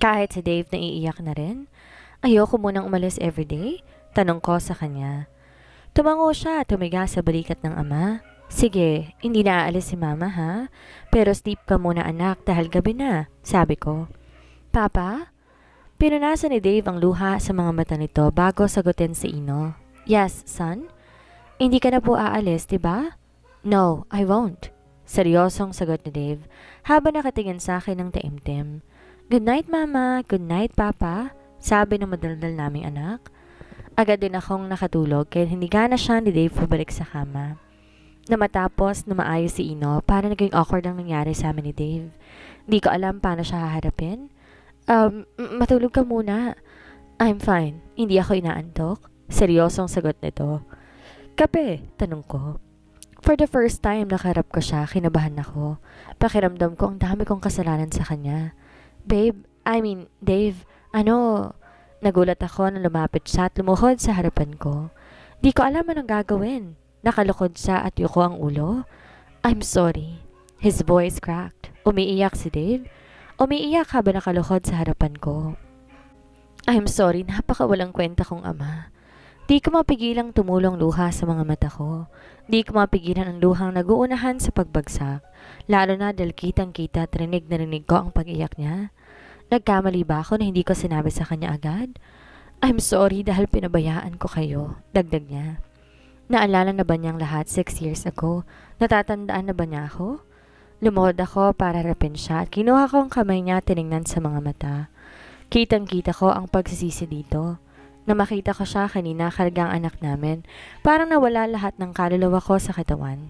Kahit si Dave naiiyak na rin. Ayoko munang umalis everyday? Tanong ko sa kanya. Tumango siya at tumiga sa balikat ng ama. Sige, hindi na aalis si mama ha? Pero sleep ka muna anak dahil gabi na, sabi ko. Papa? Pinunasan ni Dave ang luha sa mga mata nito bago sagutin si Ino. Yes, son? Hindi ka na po aalis, diba? No, I won't. Seryosong sagot ni Dave habang nakatingin sa akin ng taimtim. Good night, mama. Good night, papa. Sabi ng madaldal naming anak. Agad din akong nakatulog kaya hindi gana siya ni Dave pabalik sa kama. Na matapos na maayos si Ino, para naging awkward ang nangyari sa amin ni Dave. Hindi ko alam paano siya haharapin. Matulog ka muna. I'm fine. Hindi ako inaantok. Seryosong sagot nito. Kape? Tanong ko. For the first time nakaharap ko siya, kinabahan ako. Pakiramdam ko ang dami kong kasalanan sa kanya. Dave, nagulat ako nang lumapit siya at lumuhod sa harapan ko. Di ko alam anong gagawin. Nakalukod siya at yuko ang ulo. I'm sorry. His voice cracked. Umiiyak si Dave. Umiiyak habang nakalukod sa harapan ko. I'm sorry, napakawalang kwenta kong ama. Di ko mapigilang tumulong luha sa mga mata ko. Di ko mapigilan ang luhang naguunahan sa pagbagsak. Lalo na dahil kitang-kita at rinig na rinig ko ang pag-iyak niya. Nagkamali ba ako na hindi ko sinabi sa kanya agad? I'm sorry dahil pinabayaan ko kayo, dagdag niya. Naalala na ba niyang lahat 6 years ago? Natatandaan na ba niya ako? Lumuhod ako para harapin siya at kinuha ko ang kamay niya tiningnan sa mga mata. Kitang-kita ko ang pagsisisi dito. Na makita ko siya kanina kargang anak namin, parang nawala lahat ng kaluluwa ko sa katawan.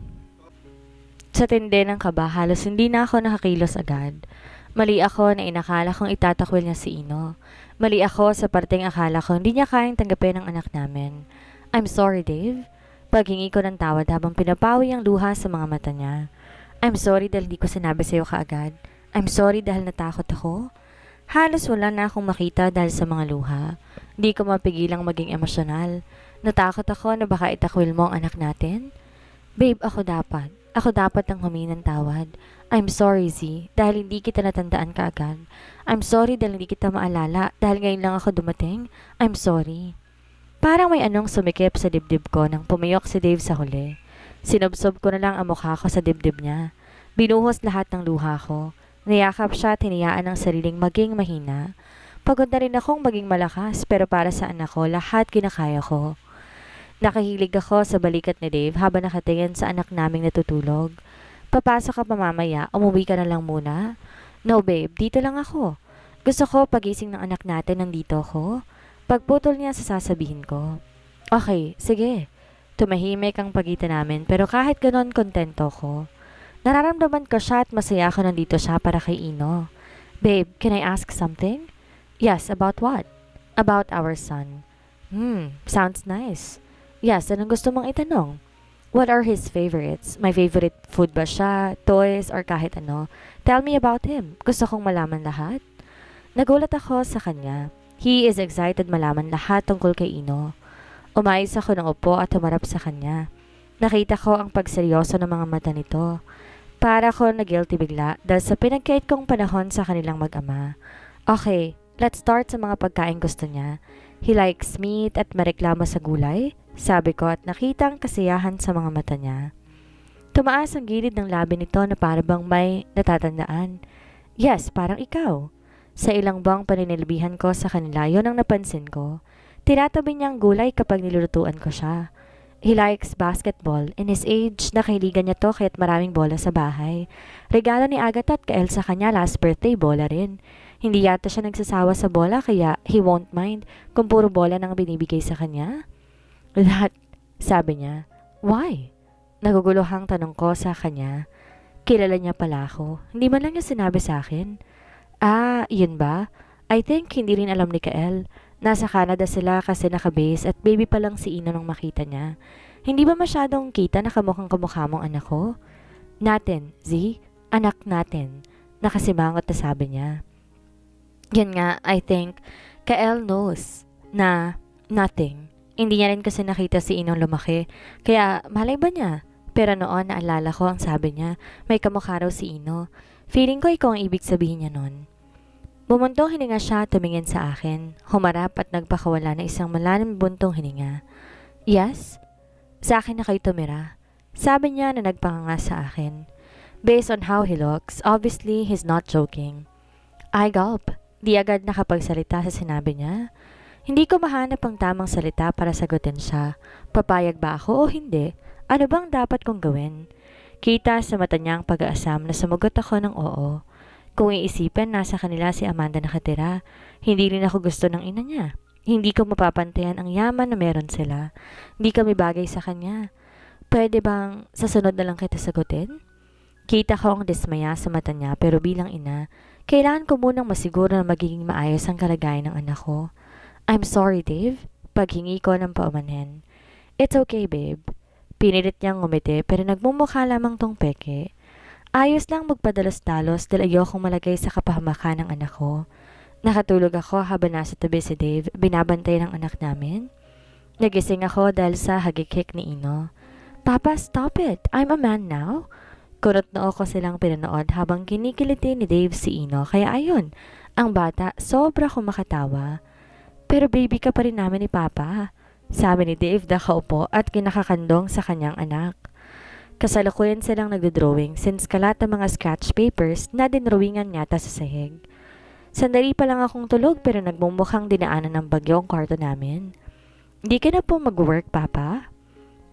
Sa tindi ng kaba, halos hindi na ako nakakilos agad. Mali ako na inakala kong itatakwil niya si Ino. Mali ako sa parteng akala ko hindi niya kayang tanggapin ang anak namin. I'm sorry, Dave. Paghingi ko ng tawad habang pinapawi ang luha sa mga mata niya. I'm sorry dahil di ko sinabi sa'yo kaagad. I'm sorry dahil natakot ako. Halos wala na akong makita dahil sa mga luha. Di ko mapigilang maging emosyonal. Natakot ako na baka itakwil mo ang anak natin. Babe, ako dapat. Ako dapat ang humingi ng tawad. I'm sorry, Z, dahil hindi kita natandaan kaagad. I'm sorry dahil hindi kita maalala dahil ngayon lang ako dumating. I'm sorry. Parang may anong sumikip sa dibdib ko nang pumiyok si Dave sa huli. Sinubsob ko na lang ang mukha ko sa dibdib niya. Binuhos lahat ng luha ko. Niyakap siya at hinayaan ang sariling maging mahina. Pagod na rin akong maging malakas pero para sa anak ko lahat kinakaya ko. Nakahilig ako sa balikat ni Dave habang nakatingin sa anak naming natutulog. Papasok ka pa mamaya, umuwi ka na lang muna. No babe, dito lang ako. Gusto ko pagising ng anak natin nandito ako. Pagputol niya sa sasabihin ko. Okay, sige. Tumahimik ang pagitan namin pero kahit ganon kontento ko. Nararamdaman ko siya at masaya ako nandito siya para kay Ino. Babe, can I ask something? Yes, about what? About our son. Sounds nice. Yes, anong gusto mong itanong? What are his favorites? My favorite food ba siya, toys, or kahit ano? Tell me about him. Gusto kong malaman lahat. Nagulat ako sa kanya. He is excited malaman lahat tungkol kay Ino. Umayos ako ng upo at humarap sa kanya. Nakita ko ang pagseryoso ng mga mata nito. Para ko na-guilty bigla dahil sa pinagkait kong panahon sa kanilang mag-ama. Okay, let's start sa mga pagkain gusto niya. He likes meat at mareklamo sa gulay, sabi ko at nakita ang kasiyahan sa mga mata niya. Tumaas ang gilid ng labi nito na parang may natatandaan. Yes, parang ikaw. Sa ilang bang paninilbihan ko sa kanila, yon ang napansin ko. Tinatabi niya ang gulay kapag nilulutuan ko siya. He likes basketball. In his age, nakahiligan niya to kaya't maraming bola sa bahay. Regalo ni Agatha at Kael sa kanya last birthday, bola rin. Hindi yata siya nagsasawa sa bola kaya he won't mind kung puro bola nang binibigay sa kanya. That, sabi niya. Why? Naguguluhang tanong ko sa kanya. Kilala niya pala ako. Hindi man lang niya sinabi sa akin. Ah, yun ba? I think hindi rin alam ni Kael. Nasa Canada sila kasi nakabase at baby pa lang si Ino nung makita niya. Hindi ba masyadong kita na kamukhang kamukha mong anak ko? Natin, Z? Anak natin. Nakasimangot na sabi niya. Yan nga, I think, Kael knows na nothing. Hindi niya rin kasi nakita si Inong lumaki. Kaya malay ba niya? Pero noon naalala ko ang sabi niya, may kamukha raw si Ino. Feeling ko ikaw ang ibig sabihin niya nun. Bumuntong hininga siya at tumingin sa akin. Humarap at nagpakawala na isang malalim buntong hininga. Yes? Sa akin na kayo tumira. Sabi niya na nagpanganga sa akin. Based on how he looks, obviously he's not joking. I gulp. Di agad nakapagsalita sa sinabi niya. Hindi ko mahanap ang tamang salita para sagutin siya. Papayag ba ako o hindi? Ano bang dapat kong gawin? Kita sa mata niya ang pag-aasam na sumagot ako ng oo. Kung iisipin, nasa kanila si Amanda nakatira. Hindi rin ako gusto ng ina niya. Hindi ko mapapantayan ang yaman na meron sila. Hindi kami bagay sa kanya. Pwede bang sa sunod na lang kita sagutin? Kita ko ang dismaya sa mata niya pero bilang ina, kailangan ko munang masiguro na magiging maayos ang kalagayan ng anak ko. I'm sorry, Dave. Paghingi ko ng paumanhin. It's okay, babe. Pinilit niyang ngumiti pero nagmumukha lamang tong peke. Ayos lang magpadalos-dalos dahil ayokong malagay sa kapahamakan ng anak ko. Nakatulog ako habang nasa tabi si Dave, binabantay ng anak namin. Nagising ako dahil sa hagikik ni Ino. Papa, stop it. I'm a man now. Kurot na ako silang pinanood habang kinikiliti ni Dave si Ino. Kaya ayun, ang bata sobra kumakatawa. Pero baby ka pa rin namin ni Papa. Sabi ni Dave nakaupo at kinakakandong sa kanyang anak. Kasalukuyan silang nagdodrawing since kalat ang mga sketch papers na dinrawingan yata sa sahig. Sandali pa lang akong tulog pero nagmumukhang dinaanan ng bagyo ang kwarto namin. Di ka na po mag-work, Papa?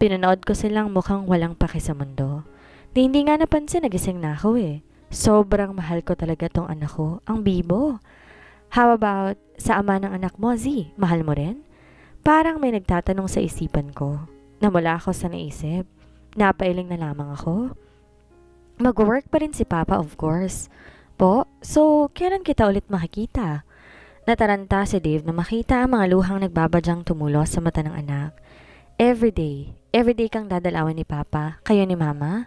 Pinanood ko silang mukhang walang paki sa mundo. Hindi nga napansin, nagising na ako eh. Sobrang mahal ko talaga tong anak ko, ang bibo. How about sa ama ng anak mo, Z? Mahal mo rin? Parang may nagtatanong sa isipan ko. Namula ako sa naisip. Napailing na lamang ako. Mag-work pa rin si Papa, of course. Po, so kailan kita ulit makikita? Nataranta si Dave na makita ang mga luhang nagbabadyang tumulo sa mata ng anak. Everyday kang dadalawan ni Papa, kayo ni Mama.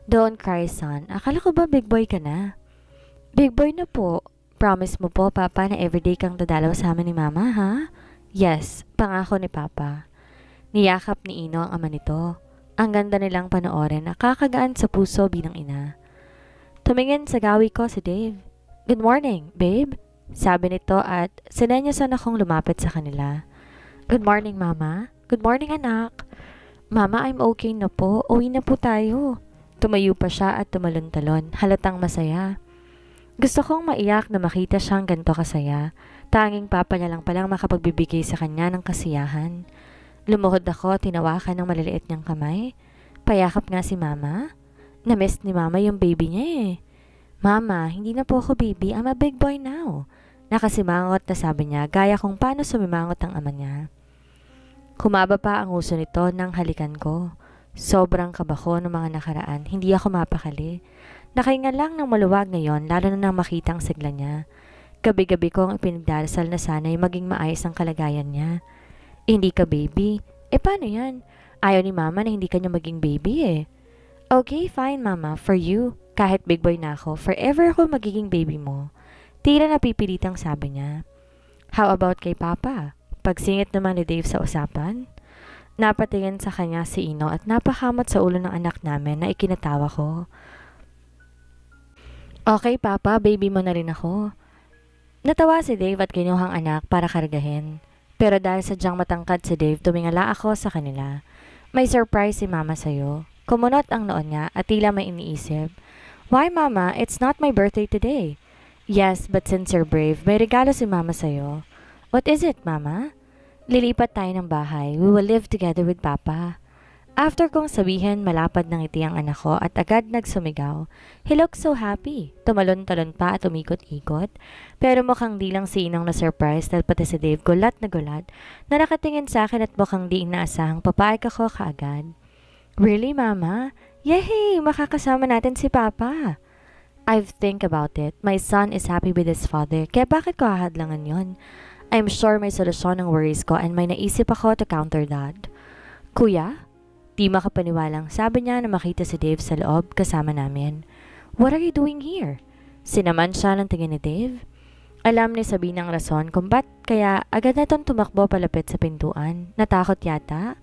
Don't cry, son. Akala ko ba big boy ka na? Big boy na po. Promise mo po, Papa, na everyday kang dadalaw sa amin ni Mama, ha? Yes, pangako ni Papa. Niyakap ni Ino ang ama nito. Ang ganda nilang panoorin, nakakagaan sa puso bilang ina. Tumingin sa gawi ko si Dave. Good morning, babe. Sabi nito at sinenyasan akong lumapit sa kanila. Good morning, Mama. Good morning, anak. Mama, I'm okay na po. Uwi na po tayo. Tumayo pa siya at tumalon-talon, halatang masaya. Gusto kong maiyak na makita siyang ganito kasaya. Tanging Papa niya lang palang makapagbibigay sa kanya ng kasiyahan. Lumuhod ako, tinawakan ng maliliit niyang kamay. Payakap nga si Mama. Na-miss ni Mama yung baby niya eh. Mama, hindi na po ako baby, I'm a big boy now. Nakasimangot na sabi niya, gaya kung paano sumimangot ang ama niya. Kumaba pa ang uso nito nang halikan ko. Sobrang kabako ng mga nakaraan, hindi ako mapakali. Nakahinga lang ng maluwag ngayon, lalo na nang makitang sigla niya. Gabi-gabi kong ipinagdarasal na sana'y maging maayos ang kalagayan niya. Hindi ka baby? Paano yan? Ayaw ni Mama na hindi ka niya maging baby eh. Okay, fine Mama, for you. Kahit big boy na ako, forever ako magiging baby mo. Tila napipilitang sabi niya. How about kay Papa? Pagsingit naman ni Dave sa usapan. Napatingin sa kanya si Ino at napakamot sa ulo ng anak namin na ikinatawa ko. Okay, Papa, baby mo na rin ako. Natawa si Dave at kinuhang anak para kargahin. Pero dahil sadyang matangkad si Dave, tumingala ako sa kanila. May surprise si Mama sa'yo. Kumunot ang noon niya at tila may iniisip. Why, Mama? It's not my birthday today. Yes, but since you're brave, may regalo si Mama sa'yo. What is it, Mama? Lilipat tayo ng bahay. We will live together with Papa. After kong sabihin, malapad ng ngiti ang anak ko at agad nagsumigaw. He looked so happy. Tumalon-talon pa at umikot-ikot. Pero mukhang di lang si Inong na surprise dahil pati si Dave gulat na nakatingin sa akin at mukhang di inaasahang papayag ako kaagad. Really, Mama? Yay! Makakasama natin si Papa. I've think about it. My son is happy with his father. Kaya bakit ko hahadlangan yon? I'm sure may solusyon ng worries ko and may naisip ako to counter that. Kuya? Di makapaniwalang sabi niya na makita si Dave sa loob kasama namin. What are you doing here? Sinaman siya ng tingin ni Dave. Alam ni Sabina ang rason kung ba't kaya agad na itong tumakbo palapit sa pintuan. Natakot yata?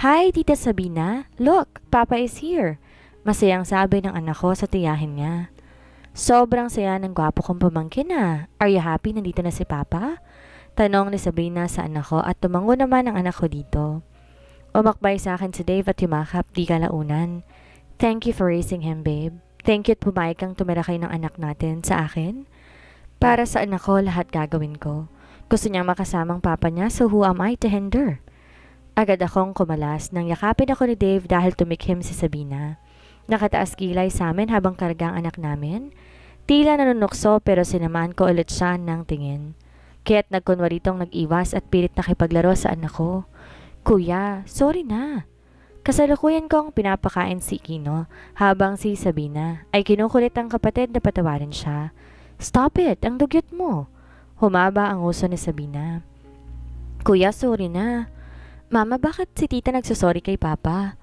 Hi, Tita Sabina. Look, Papa is here. Masayang sabi ng anak ko sa tiyahin niya. Sobrang saya ng gwapo kong pamangkin na. Are you happy nandito na si Papa? Tanong ni Sabrina sa anak ko at tumango naman ang anak ko dito. Umakbay sa akin si Dave at yumakap di kalaunan. Thank you for raising him, babe. Thank you at pumayag kang tumira kayo ng anak natin sa akin. Para sa anak ko, lahat gagawin ko. Gusto niyang makasamang papa niya, so who am I to hinder? Agad akong kumalas nang yakapin ako ni Dave dahil tumikhim si Sabina. Nakataas kilay sa amin habang karga ang anak namin. Tila nanunukso pero sinamaan ko ulit siya ng tingin. Kaya't nagkunwaritong nag-iwas at pilit nakipaglaro sa anak ko. Kuya, sorry na. Kasalukuyan kong pinapakain si Kino habang si Sabina ay kinukulit ang kapatid na patawarin siya. Stop it, ang dugyot mo. Humaba ang uso ni Sabina. Kuya, sorry na. Mama, bakit si tita nagsusorry kay Papa?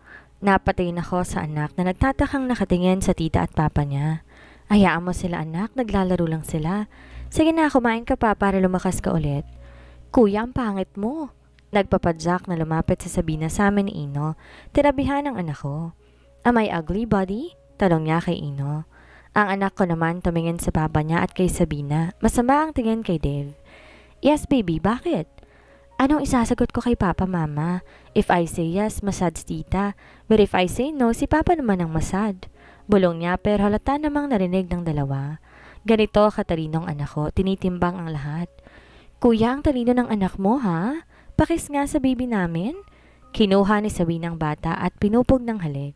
Napatingin ako sa anak na nagtatakang nakatingin sa tita at papa niya. Hayaan mo sila anak, naglalaro lang sila. Sige na, kumain ka pa para lumakas ka ulit. Kuya, ang pangit mo. Nagpapadyak na lumapit sa Sabina sa amin ni Ino. Tirabihan ang anak ko. Am I ugly, buddy? Tanong niya kay Ino. Ang anak ko naman tumingin sa papa niya at kay Sabina. Masama ang tingin kay Dave. Yes, baby, bakit? Anong isasagot ko kay Papa, Mama? If I say yes, masad si tita. But if I say no, si Papa naman ang masad. Bulong niya pero halata namang narinig ng dalawa. Ganito katalinong anak ko, tinitimbang ang lahat. Kuya, ang talino ng anak mo, ha? Pakis nga sa baby namin. Kinuha ni Sabina ang bata at pinupog ng halik.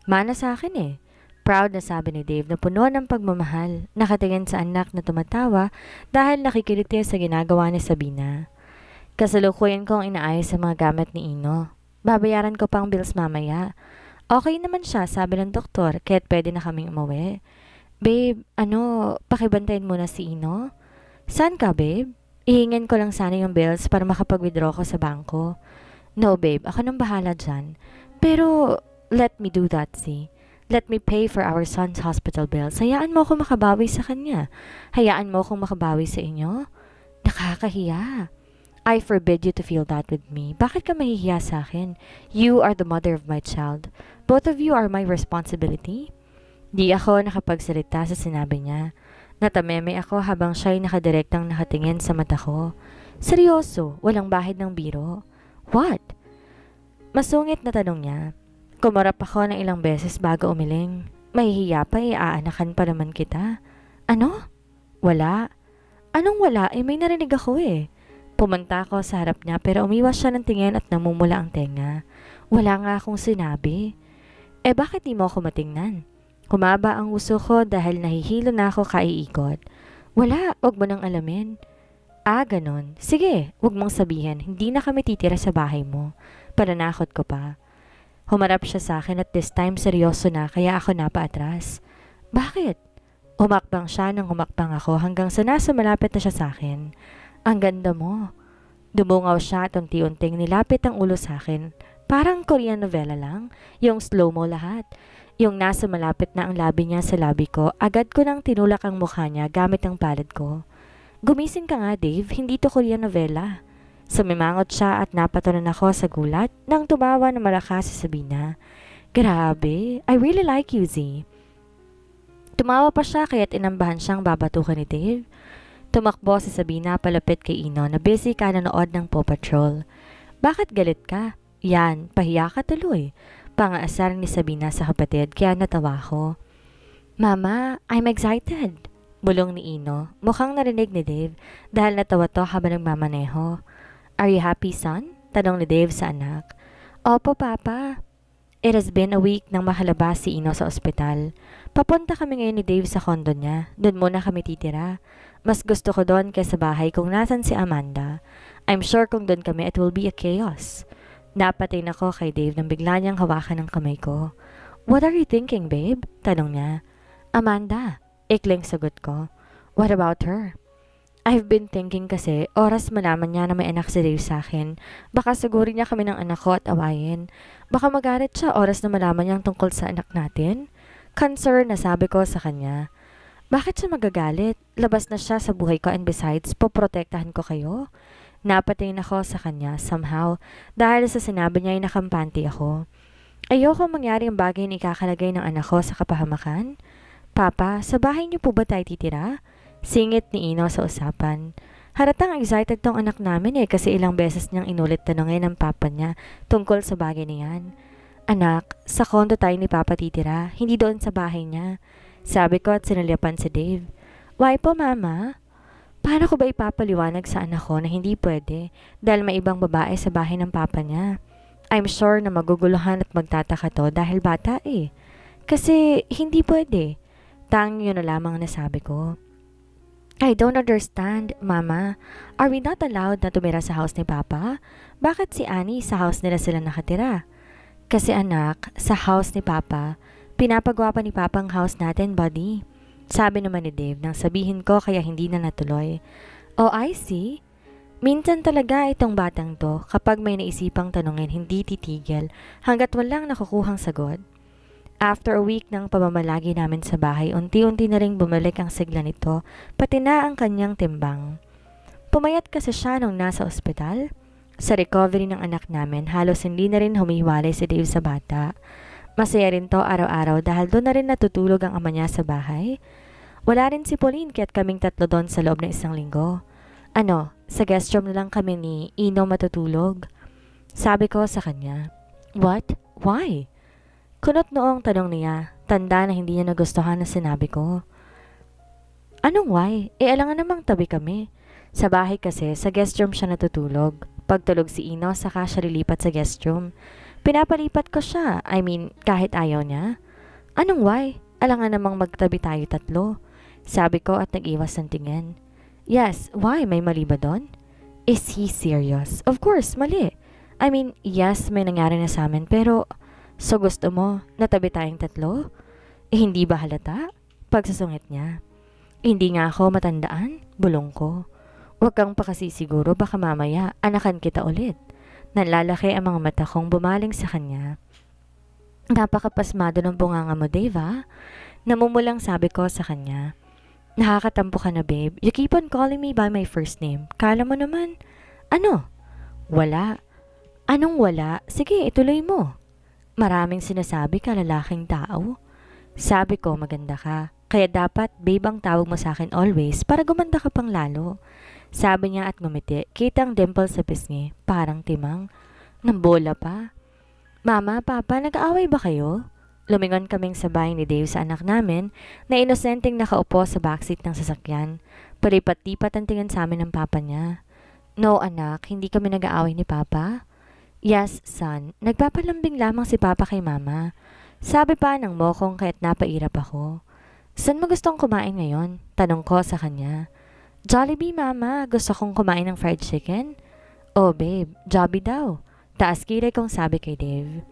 Mana sa akin eh. Proud na sabi ni Dave na puno ng pagmamahal. Nakatingin sa anak na tumatawa dahil nakikiliti sa ginagawa ni Sabina. Kasalukuyan kong inaayos sa mga gamit ni Ino. Babayaran ko pang bills mamaya. Okay naman siya, sabi ng doktor, kaya't pwede na kaming umuwi. Babe, pakibantayin muna si Ino? Saan ka, babe? Ihingin ko lang sana yung bills para makapag-withdraw ko sa bangko. No, babe, ako nang bahala dyan. Pero, let me do that, see? Let me pay for our son's hospital bills. Hayaan mo akong makabawi sa kanya. Hayaan mo akong makabawi sa inyo. Nakakahiya. I forbid you to feel that with me. Bakit ka mahihiya sa akin? You are the mother of my child. Both of you are my responsibility. Di ako nakapagsalita sa sinabi niya. Natameme ako habang siya'y nakadirektang nakatingin sa mata ko. Seryoso, walang bahid ng biro. What? Masungit na tanong niya. Kumarap ako ng ilang beses bago umiling. Mahihiya pa aanakan pa naman kita. Ano? Wala. Anong wala? May narinig ako eh. Pumunta ako sa harap niya pero umiwas siya ng tingin at namumula ang tenga. Wala nga akong sinabi. Bakit di mo ako matingnan? Kumaba ang uso ko dahil nahihilo na ako kaiikot. Wala, wag mo nang alamin. Ganon. Sige, wag mong sabihin, hindi na kami titira sa bahay mo. Pananakot ko pa. Humarap siya sa akin at this time seryoso na kaya ako napaatras. Bakit? Humakbang siya nang humakbang ako hanggang sa nasa malapit na siya sa akin. Ang ganda mo. Dumungaw siya at unti-unting nilapit ang ulo sa akin. Parang Korean novela lang. Yung slow-mo lahat. Yung nasa malapit na ang labi niya sa labi ko, agad ko nang tinulak ang mukha niya gamit ang palad ko. Gumising ka nga, Dave. Hindi to Korean novela. Sumimangot siya at napatanon ako sa gulat nang tumawa na malakas si Sabina. Grabe. I really like you, Z. Tumawa pa siya kaya't inambahan siyang babatukan ni Dave. Tumakbo si Sabina palapit kay Ino na busy ka nanood ng Paw Patrol. Bakit galit ka? Yan, pahiya ka tuloy. Pangaasar ni Sabina sa kapatid kaya natawa ko. Mama, I'm excited. Bulong ni Ino. Mukhang narinig ni Dave dahil natawa to habang nagmamaneho. Are you happy, son? Tanong ni Dave sa anak. Opo, Papa. It has been a week nang makalabas si Ino sa ospital. Papunta kami ngayon ni Dave sa kondo niya. Doon muna kami titira. Mas gusto ko doon kaysa bahay kung nasan si Amanda. I'm sure kung doon kami it will be a chaos. Napatin ako kay Dave nang bigla niyang hawakan ng kamay ko. What are you thinking, babe? Tanong niya. Amanda. Ikling sagot ko. What about her? I've been thinking kasi oras malaman niya na may anak si Dave sa akin. Baka sagurin niya kami ng anak ko at awayin. Baka magalit siya oras na malaman niyang tungkol sa anak natin. Concern na sabi ko sa kanya. Bakit siya magagalit? Labas na siya sa buhay ko and besides, poprotektahan ko kayo. Napatingin ako sa kanya somehow dahil sa sinabi niya ay nakampante ako. Ayoko mangyari ang bagay na ikakalagay ng anak ko sa kapahamakan. Papa, sa bahay niyo po ba tayo titira? Singit ni Ino sa usapan. Haratang excited tong anak namin kasi ilang beses niyang inulit tanongin ng papa niya tungkol sa bagay na yan. Anak, sa kondo tayo ni Papa titira, hindi doon sa bahay niya. Sabi ko at sinalyapan si Dave. Why po, Mama? Paano ko ba ipapaliwanag sa anak ko na hindi pwede dahil may ibang babae sa bahay ng papa niya? I'm sure na maguguluhan at magtataka to dahil bata Kasi hindi pwede. Tanging yun na lamang nasabi ko. I don't understand, Mama. Are we not allowed na tumira sa house ni Papa? Bakit si Annie sa house nila sila nakatira? Kasi anak, sa house ni Papa, pinapagawa pa ni Papa ang house natin, buddy. Sabi naman ni Dave nang sabihin ko kaya hindi na natuloy. Oh, I see. Minsan talaga itong batang to, kapag may naisipang tanungin, hindi titigil hanggat walang nakukuhang sagot. After a week ng pamamalagi namin sa bahay, unti-unti na ring bumalik ang sigla nito, pati na ang kanyang timbang. Pumayat kasi siya nung nasa ospital. Sa recovery ng anak namin, halos hindi na rin humiwalay si Dave sa bata. Masaya rin to araw-araw dahil doon na rin natutulog ang ama niya sa bahay. Wala rin si Pauline kaya't kaming tatlo doon sa loob ng 1 linggo. Sa guest room na lang kami ni Ino matutulog. Sabi ko sa kanya, What? Why? Kunot noong tanong niya, tanda na hindi niya nagustuhan na sinabi ko. Anong why? Alangan namang tabi kami. Sa bahay kasi, sa guest room siya natutulog. Pagtulog si Ino, saka siya lilipat sa guest room. Pinapalipat ko siya, kahit ayaw niya. Anong why? Alangan namang magtabi tayo tatlo. Sabi ko at nag-iwas ng tingin. Yes, why? May mali ba doon? Is he serious? Of course, mali. Yes, may nangyari na sa amin pero... So gusto mo, natabi tayong tatlo? Hindi ba halata? Pagsasungit niya. Hindi nga ako matandaan, bulong ko. Huwag kang pakasisiguro, baka mamaya, anakan kita ulit. Nalalaki ang mga mata kong bumaling sa kanya. Napakapasmado ng bunganga mo, Dave, ha? Namumulang sabi ko sa kanya. Nakakatampo ka na, babe. You keep on calling me by my first name. Kala mo naman. Ano? Wala. Anong wala? Sige, ituloy mo. Maraming sinasabi ka, lalaking tao. Sabi ko, maganda ka. Kaya dapat, babe ang tawag mo sa akin always para gumanda ka pang lalo. Sabi niya at ngumiti, kitang dimple sa pisngi, parang timang. Nambola pa. Mama, Papa, nag-aaway ba kayo? Lumingon kaming sabay ni Dave sa anak namin na inosenteng nakaupo sa backseat ng sasakyan. Palipat-lipat ang tingin sa amin ng papa niya. No, anak, hindi kami nag-aaway ni Papa. Yes, son. Nagpapalambing lamang si Papa kay Mama. Sabi pa ng mokong kaya't napairap ako. Saan mo gustong kumain ngayon? Tanong ko sa kanya. Jollibee, Mama. Gusto kong kumain ng fried chicken. Oh, babe. Jollibee daw. Taas kilay kong sabi kay Dave.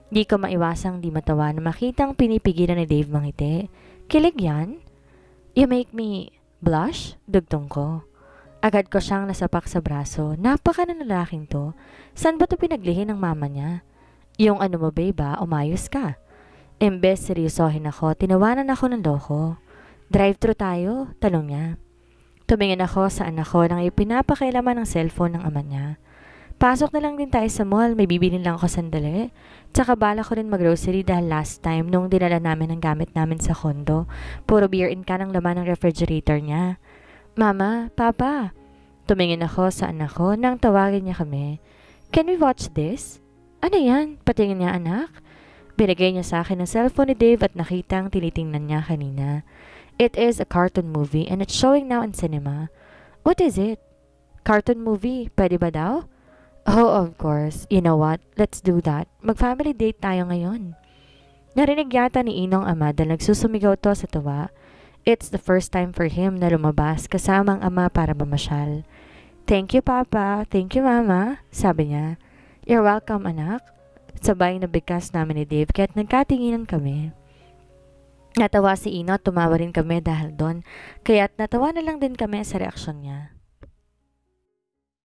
Di ko maiwasang di matawa na makitang pinipigilan ni Dave mangiti. Kilig yan? You make me blush? Dugtong ko. Agad ko siyang nasapak sa braso. Napaka na lalaking to. Saan ba to pinaglihin ng mama niya? Yung ano mo, babe, umayos ka. Imbes seryosohin ako, tinawanan ako ng loko. Drive-thru tayo? Tanong niya. Tumingin ako sa anak ko nang ipinapakailaman ng cellphone ng ama niya. Pasok na lang din tayo sa mall, may bibilin lang ako sandali. Tsaka bala ko rin mag-grocery dahil last time nung dinala namin ang gamit namin sa kondo, puro beer in can ang laman ng refrigerator niya. Mama, Papa. Tumingin ako sa anak ko nang tawagin niya kami. Can we watch this? Ano yan? Patingin niya anak. Binigay niya sa akin ang cellphone ni Dave at nakitang tinitingnan niya kanina. It is a cartoon movie and it's showing now in cinema. What is it? Cartoon movie. Pwede ba daw? Oh, of course. You know what? Let's do that. Mag-family date tayo ngayon. Narinig yata ni Inong ama dahil nagsusumigaw to sa tuwa. It's the first time for him na lumabas kasama ang ama para mamasyal. Thank you, Papa. Thank you, Mama. Sabi niya. You're welcome, anak. Sabay na bigkas namin ni Dave kaya't nagkatinginan kami. Natawa si Ino at tumawa rin kami dahil doon, kaya't natawa na lang din kami sa reaksyon niya.